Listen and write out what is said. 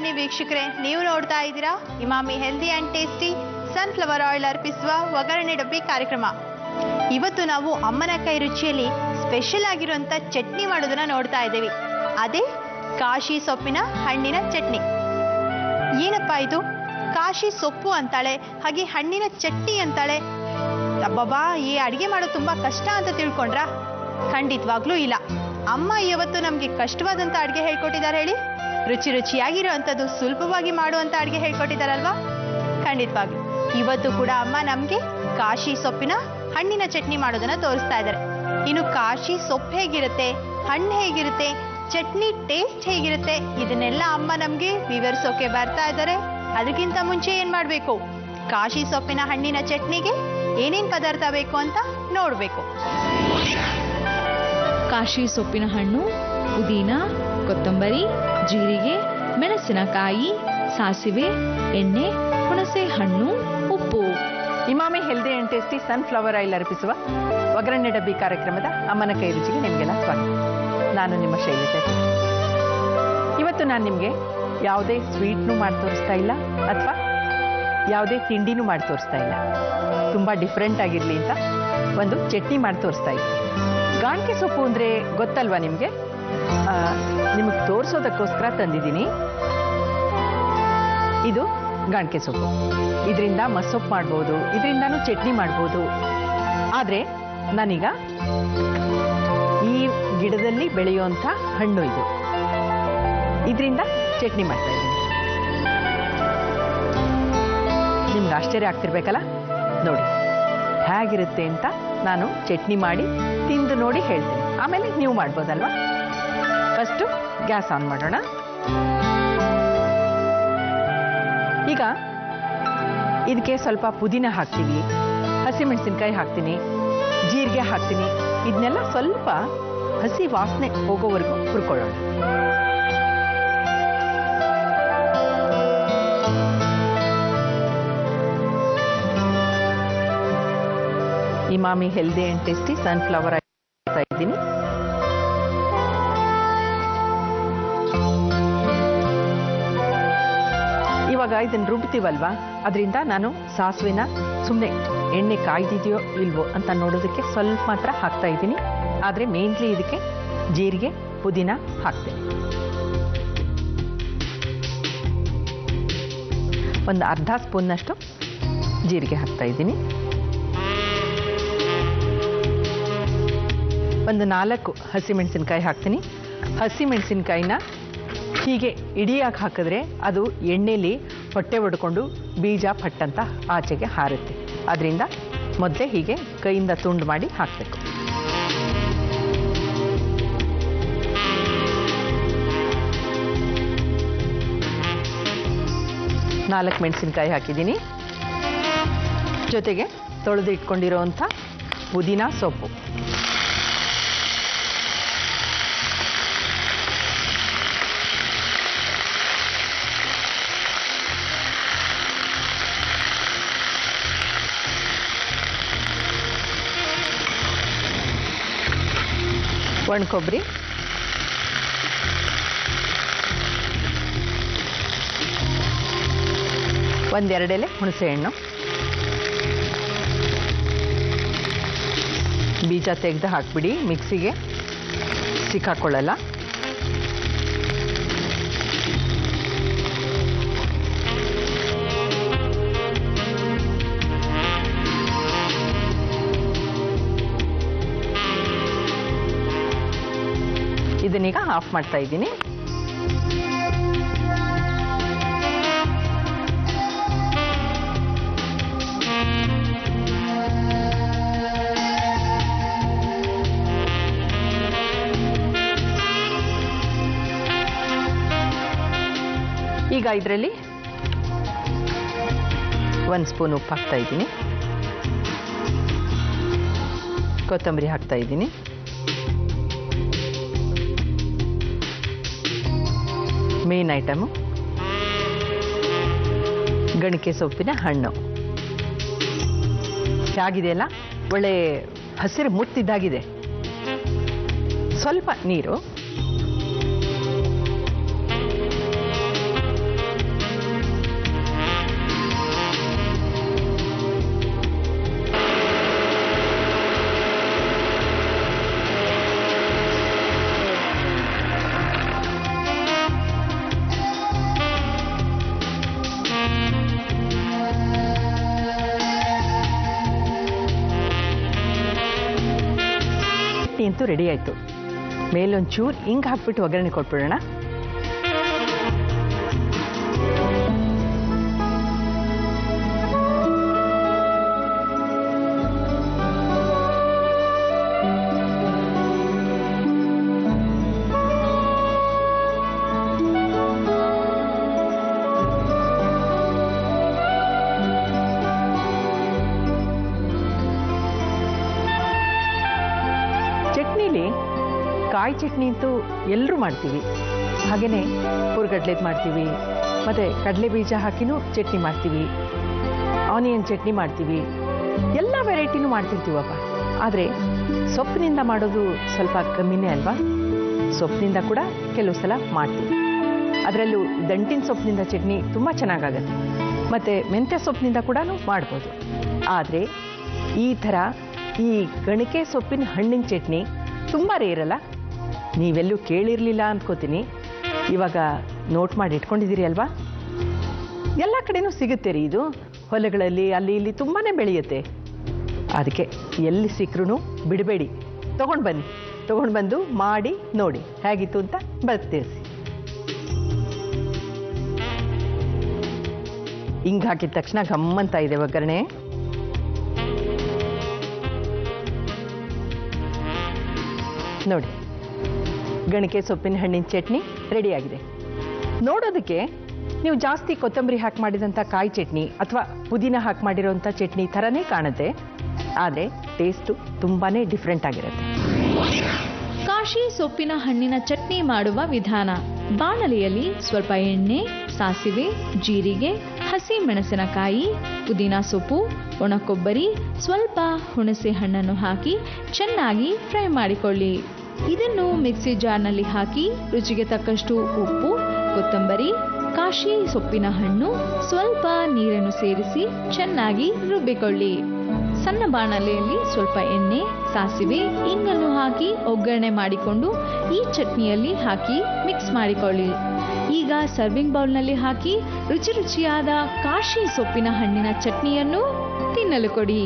ಬನ್ನಿ ವೀಕ್ಷಕರೇ, ನೀವು ನೋಡ್ತಾ ಇದ್ದೀರಾ Emami healthy and tasty sunflower oil ಅರ್ಪಿಸುವ ಒಗ್ಗರಣೆ ಡಬ್ಬಿ ಕಾರ್ಯಕ್ರಮ. ಇವತ್ತು ನಾವು ಅಮ್ಮನ ಕೈ ರುಚಿಯಲ್ಲಿ ಸ್ಪೆಷಲ್ ಆಗಿರುವಂತ ಚಟ್ನಿ ಮಾಡೋದನ್ನ ನೋಡ್ತಾ ಇದ್ದೀವಿ. ಅದೇ ಕಾಶಿ ಸೊಪ್ಪಿನ ಹಣ್ಣಿನ ಚಟ್ನಿ. ಏನಪ್ಪಾ ಇದು? ಕಾಶಿ ಸೊಪ್ಪು ಅಂತಾಳೆ, ಹಾಗೆ ಹಣ್ಣಿನ ಚಟ್ನಿ ಅಂತಾಳೆ. ಅಬ್ಬಬ್ಬಾ, ಈ ಅಡಿಗೆ ಮಾಡೋದು ತುಂಬಾ ಕಷ್ಟ ಅಂತ ತಿಳ್ಕೊಂಡ್ರಾ? ಖಂಡಿತವಾಗ್ಲೂ ಇಲ್ಲ. ಅಮ್ಮ ಇವತ್ತು ನಮ್ಗೆ ಕಷ್ಟವಾದಂತ ಅಡಿಗೆ ಹೇಳ್ಕೊಟ್ಟಿದ್ದಾರೆ. ಹೇಳಿ, ರುಚಿ ರುಚಿಯಾಗಿರೋ ಅಂಥದ್ದು ಸುಲಭವಾಗಿ ಮಾಡುವಂತ ಅಡಿಗೆ ಹೇಳ್ಕೊಟ್ಟಿದ್ದಾರಲ್ವಾ? ಖಂಡಿತವಾಗ್ಲು ಇವತ್ತು ಕೂಡ ಅಮ್ಮ ನಮ್ಗೆ ಕಾಶಿ ಸೊಪ್ಪಿನ ಹಣ್ಣಿನ ಚಟ್ನಿ ಮಾಡೋದನ್ನ ತೋರಿಸ್ತಾ ಇದ್ದಾರೆ. ಇನ್ನು ಕಾಶಿ ಸೊಪ್ಪು ಹೇಗಿರುತ್ತೆ, ಹಣ್ಣು ಹೇಗಿರುತ್ತೆ, ಚಟ್ನಿ ಟೇಸ್ಟ್ ಹೇಗಿರುತ್ತೆ, ಇದನ್ನೆಲ್ಲ ಅಮ್ಮ ನಮ್ಗೆ ವಿವರಿಸೋಕೆ ಬರ್ತಾ ಇದ್ದಾರೆ. ಅದಕ್ಕಿಂತ ಮುಂಚೆ ಏನ್ ಮಾಡ್ಬೇಕು? ಕಾಶಿ ಸೊಪ್ಪಿನ ಹಣ್ಣಿನ ಚಟ್ನಿಗೆ ಏನೇನ್ ಪದಾರ್ಥ ಬೇಕು ಅಂತ ನೋಡ್ಬೇಕು. ಕಾಶಿ ಸೊಪ್ಪಿನ ಹಣ್ಣು, ಪುದೀನ, ಕೊತ್ತಂಬರಿ, ಜೀರಿಗೆ, ಮೆಣಸಿನಕಾಯಿ, ಸಾಸಿವೆ, ಎಣ್ಣೆ, ಹುಣಸೆ ಹಣ್ಣು, ಉಪ್ಪು. Emami healthy and tasty sunflower oil ಅರ್ಪಿಸುವ ಒಗ್ಗರಣೆ ಡಬ್ಬಿ ಕಾರ್ಯಕ್ರಮದ ಅಮ್ಮನ ಕೈ ರುಚಿಗೆ ನಿಮಗೆಲ್ಲ ಸ್ವಾಗತ. ನಾನು ನಿಮ್ಮ ಶೈಲಜಾ. ಇವತ್ತು ನಾನು ನಿಮಗೆ ಯಾವುದೇ ಸ್ವೀಟ್ನೂ ಮಾಡಿ ತೋರಿಸ್ತಾ ಇಲ್ಲ, ಅಥವಾ ಯಾವುದೇ ತಿಂಡಿನೂ ಮಾಡಿ ತೋರಿಸ್ತಾ ಇಲ್ಲ. ತುಂಬ ಡಿಫ್ರೆಂಟ್ ಆಗಿರಲಿ ಅಂತ ಒಂದು ಚಟ್ನಿ ಮಾಡಿ ತೋರಿಸ್ತಾ ಇದ್ದೀನಿ. ಗಾಣಿಕೆ ಸೊಪ್ಪು ಅಂದರೆ ಗೊತ್ತಲ್ವಾ ನಿಮಗೆ? ನಿಮಗೆ ತೋರಿಸೋದಕ್ಕೋಸ್ಕರ ತಂದಿದ್ದೀನಿ. ಇದು ಗಾಣಿಕೆ ಸೊಪ್ಪು. ಇದರಿಂದ ಮಸೊಪ್ಪು ಮಾಡ್ಬೋದು, ಇದರಿಂದನೂ ಚಟ್ನಿ ಮಾಡ್ಬೋದು. ಆದರೆ ನಾನೀಗ ಈ ಗಿಡದಲ್ಲಿ ಬೆಳೆಯುವಂಥ ಹಣ್ಣು ಇದು, ಇದರಿಂದ ಚಟ್ನಿ ಮಾಡ್ತಾ ಇದ್ದೀನಿ. ನಿಮ್ಗೆ ಆಶ್ಚರ್ಯ ಆಗ್ತಿರ್ಬೇಕಲ್ಲ? ನೋಡಿ ಹೇಗಿರುತ್ತೆ ಅಂತ ನಾನು ಚಟ್ನಿ ಮಾಡಿ ತಿಂದು ನೋಡಿ ಹೇಳ್ತೀನಿ. ಆಮೇಲೆ ನೀವು ಮಾಡ್ಬೋದಲ್ವಾ? ಫಸ್ಟು ಗ್ಯಾಸ್ ಆನ್ ಮಾಡೋಣ. ಈಗ ಇದಕ್ಕೆ ಸ್ವಲ್ಪ ಪುದೀನ ಹಾಕ್ತೀವಿ, ಹಸಿಮೆಣಸಿನ್ಕಾಯಿ ಹಾಕ್ತೀನಿ, ಜೀರಿಗೆ ಹಾಕ್ತೀನಿ. ಇದನ್ನೆಲ್ಲ ಸ್ವಲ್ಪ ಹಸಿ ವಾಸನೆ ಹೋಗೋವರೆಗೂ ಹುರ್ಕೊಳ್ಳೋಣ. Emami healthy and tasty sunflower oil ಇದ್ದೀನಿ. ಇವಾಗ ಇದನ್ನು ರುಬ್ತೀವಲ್ವಾ, ಅದರಿಂದ ನಾನು ಸಾಸಿವೆನ ಸುಮ್ಮನೆ ಎಣ್ಣೆ ಕಾಯ್ದಿದೆಯೋ ಇಲ್ವೋ ಅಂತ ನೋಡೋದಕ್ಕೆ ಸ್ವಲ್ಪ ಮಾತ್ರ ಹಾಕ್ತಾ ಇದ್ದೀನಿ. ಆದರೆ ಮೇನ್ಲಿ ಇದಕ್ಕೆ ಜೀರಿಗೆ, ಪುದೀನ ಹಾಕ್ತೀನಿ. ಒಂದು ಅರ್ಧ ಸ್ಪೂನ್ನಷ್ಟು ಜೀರಿಗೆ ಹಾಕ್ತಾ ಇದ್ದೀನಿ. ಒಂದು 4 ಹಸಿಮೆಣಸಿನ್ಕಾಯಿ ಹಾಕ್ತೀನಿ. ಹಸಿಮೆಣಸಿನ್ಕಾಯಿನ ಹೀಗೆ ಇಡಿಯಾಗಿ ಹಾಕಿದ್ರೆ ಅದು ಎಣ್ಣೆಲಿ ಹೊಟ್ಟೆ ಹೊಡ್ಕೊಂಡು ಬೀಜ ಪಟ್ಟಂತ ಆಚೆಗೆ ಹಾರುತ್ತೆ. ಅದರಿಂದ ಮೊದಲೇ ಹೀಗೆ ಕೈಯಿಂದ ತುಂಡು ಮಾಡಿ ಹಾಕಬೇಕು. ನಾಲ್ಕು ಮೆಣಸಿನ್ಕಾಯಿ ಹಾಕಿದ್ದೀನಿ. ಜೊತೆಗೆ ತೊಳೆದು ಇಟ್ಕೊಂಡಿರೋವಂಥ ಪುದೀನ ಸೊಪ್ಪು, ಒಣ ಕೊಬ್ಬರಿ, ಒಂದೆರಡು ಎಲೆ ಹುಣಸೆ ಹಣ್ಣು, ಬೀಜ ತೆಗೆದು ಹಾಕ್ಬಿಡಿ, ಮಿಕ್ಸಿಗೆ ಸಿಕ್ಕಾಕೊಳ್ಳಲ್ಲ. ಇದನ್ನೀಗ ಆಫ್ ಮಾಡ್ತಾ ಇದ್ದೀನಿ. ಈಗ ಇದರಲ್ಲಿ 1 ಸ್ಪೂನ್ ಉಪ್ಪು ಹಾಕ್ತಾ ಇದ್ದೀನಿ, ಕೊತ್ತಂಬರಿ ಹಾಕ್ತಾ ಇದ್ದೀನಿ, ಮೇನ್ ಐಟಮು ಗಣಿಕೆ ಸೊಪ್ಪಿನ ಹಣ್ಣು. ಹೇಗಿದೆಯಲ್ಲ, ಒಳ್ಳೆ ಹಸಿರು ಮುತ್ತಿದ್ದಾಗಿದೆ. ಸ್ವಲ್ಪ ನೀರು, ಅಂತೂ ರೆಡಿ ಆಯಿತು. ಮೇಲೊಂಚೂರು ಹಿಂಗೆ ಹಾಕ್ಬಿಟ್ಟು ಒಗ್ಗರಣೆ ಕೊಟ್ಬಿಡೋಣ. ಚಟ್ನಿಲಿ ಕಾಯಿ ಚಟ್ನಿ ಅಂತೂ ಎಲ್ಲರೂ ಮಾಡ್ತೀವಿ. ಹಾಗೆಯೇ ಹುರ್ಗಡ್ಲೆದು ಮಾಡ್ತೀವಿ, ಮತ್ತು ಕಡಲೆ ಬೀಜ ಹಾಕಿನೂ ಚಟ್ನಿ ಮಾಡ್ತೀವಿ, ಆನಿಯನ್ ಚಟ್ನಿ ಮಾಡ್ತೀವಿ, ಎಲ್ಲ ವೆರೈಟಿನೂ ಮಾಡ್ತಿರ್ತೀವಪ್ಪ. ಆದರೆ ಸೊಪ್ಪಿನಿಂದ ಮಾಡೋದು ಸ್ವಲ್ಪ ಕಮ್ಮಿನೇ ಅಲ್ವಾ? ಸೊಪ್ಪಿನಿಂದ ಕೂಡ ಕೆಲವು ಸಲ ಮಾಡ್ತೀವಿ. ಅದರಲ್ಲೂ ದಂಟಿನ ಸೊಪ್ಪಿನಿಂದ ಚಟ್ನಿ ತುಂಬ ಚೆನ್ನಾಗಾಗತ್ತೆ. ಮತ್ತು ಮೆಂತ್ಯ ಸೊಪ್ಪಿನಿಂದ ಕೂಡ ಮಾಡ್ಬೋದು. ಆದರೆ ಈ ಥರ ಈ ಗಣಿಕೆ ಸೊಪ್ಪಿನ ಹಣ್ಣಿನ ಚಟ್ನಿ ತುಂಬ ರೇರಲ್ಲ. ನೀವೆಲ್ಲೂ ಕೇಳಿರಲಿಲ್ಲ ಅಂದ್ಕೋತೀನಿ. ಇವಾಗ ನೋಟ್ ಮಾಡಿ ಇಟ್ಕೊಂಡಿದ್ದೀರಿ ಅಲ್ವಾ? ಎಲ್ಲ ಕಡೆನೂ ಸಿಗುತ್ತೆ ರೀ ಇದು. ಹೊಲಗಳಲ್ಲಿ ಅಲ್ಲಿ ಇಲ್ಲಿ ತುಂಬಾ ಬೆಳೆಯುತ್ತೆ. ಅದಕ್ಕೆ ಎಲ್ಲಿ ಸಿಕ್ಕರೂ ಬಿಡಬೇಡಿ, ತೊಗೊಂಡು ಬನ್ನಿ. ತೊಗೊಂಡು ಬಂದು ಮಾಡಿ ನೋಡಿ ಹೇಗಿತ್ತು ಅಂತ ತಿಳಿಸಿ. ಹಿಂಗೆ ಹಾಕಿದ ತಕ್ಷಣ ಗಮ್ಮಂತ ಇದೆ ಒಗ್ಗರಣೆ. ನೋಡಿ, ಗಣಿಕೆ ಸೊಪ್ಪಿನ ಹಣ್ಣಿನ ಚಟ್ನಿ ರೆಡಿಯಾಗಿದೆ. ನೋಡೋದಕ್ಕೆ ನೀವು ಜಾಸ್ತಿ ಕೊತ್ತಂಬರಿ ಹಾಕಿ ಮಾಡಿದಂಥ ಕಾಯಿ ಚಟ್ನಿ ಅಥವಾ ಪುದೀನ ಹಾಕಿ ಮಾಡಿರೋಂಥ ಚಟ್ನಿ ಥರನೇ ಕಾಣುತ್ತೆ. ಆದರೆ ಟೇಸ್ಟು ತುಂಬಾ ಡಿಫ್ರೆಂಟ್ ಆಗಿರುತ್ತೆ. ಕಾಶಿ ಸೊಪ್ಪಿನ ಹಣ್ಣಿನ ಚಟ್ನಿ ಮಾಡುವ ವಿಧಾನ: ಬಾಣಲೆಯಲ್ಲಿ ಸ್ವಲ್ಪ ಎಣ್ಣೆ, ಸಾಸಿವೆ, ಜೀರಿಗೆ, ಹಸಿ ಮೆಣಸಿನಕಾಯಿ, ಪುದೀನ ಸೊಪ್ಪು, ಒಣಕೊಬ್ಬರಿ, ಸ್ವಲ್ಪ ಹುಣಸೆ ಹಣ್ಣನ್ನು ಹಾಕಿ ಚೆನ್ನಾಗಿ ಫ್ರೈ ಮಾಡಿಕೊಳ್ಳಿ. ಇದನ್ನು ಮಿಕ್ಸಿ ಜಾರ್ನಲ್ಲಿ ಹಾಕಿ ರುಚಿಗೆ ತಕ್ಕಷ್ಟು ಉಪ್ಪು, ಕೊತ್ತಂಬರಿ, ಕಾಶಿ ಸೊಪ್ಪಿನ ಹಣ್ಣು, ಸ್ವಲ್ಪ ನೀರನ್ನು ಸೇರಿಸಿ ಚೆನ್ನಾಗಿ ರುಬ್ಬಿಕೊಳ್ಳಿ. ಸಣ್ಣ ಬಾಣಲೆಯಲ್ಲಿ ಸ್ವಲ್ಪ ಎಣ್ಣೆ, ಸಾಸಿವೆ, ಇಂಗನ್ನು ಹಾಕಿ ಒಗ್ಗರಣೆ ಮಾಡಿಕೊಂಡು ಈ ಚಟ್ನಿಯಲ್ಲಿ ಹಾಕಿ ಮಿಕ್ಸ್ ಮಾಡಿಕೊಳ್ಳಿ. ಈಗ ಸರ್ವಿಂಗ್ ಬೌಲ್ನಲ್ಲಿ ಹಾಕಿ ರುಚಿ ರುಚಿಯಾದ ಕಾಶಿ ಸೊಪ್ಪಿನ ಹಣ್ಣಿನ ಚಟ್ನಿಯನ್ನು ತಿನ್ನಲು ಕೊಡಿ.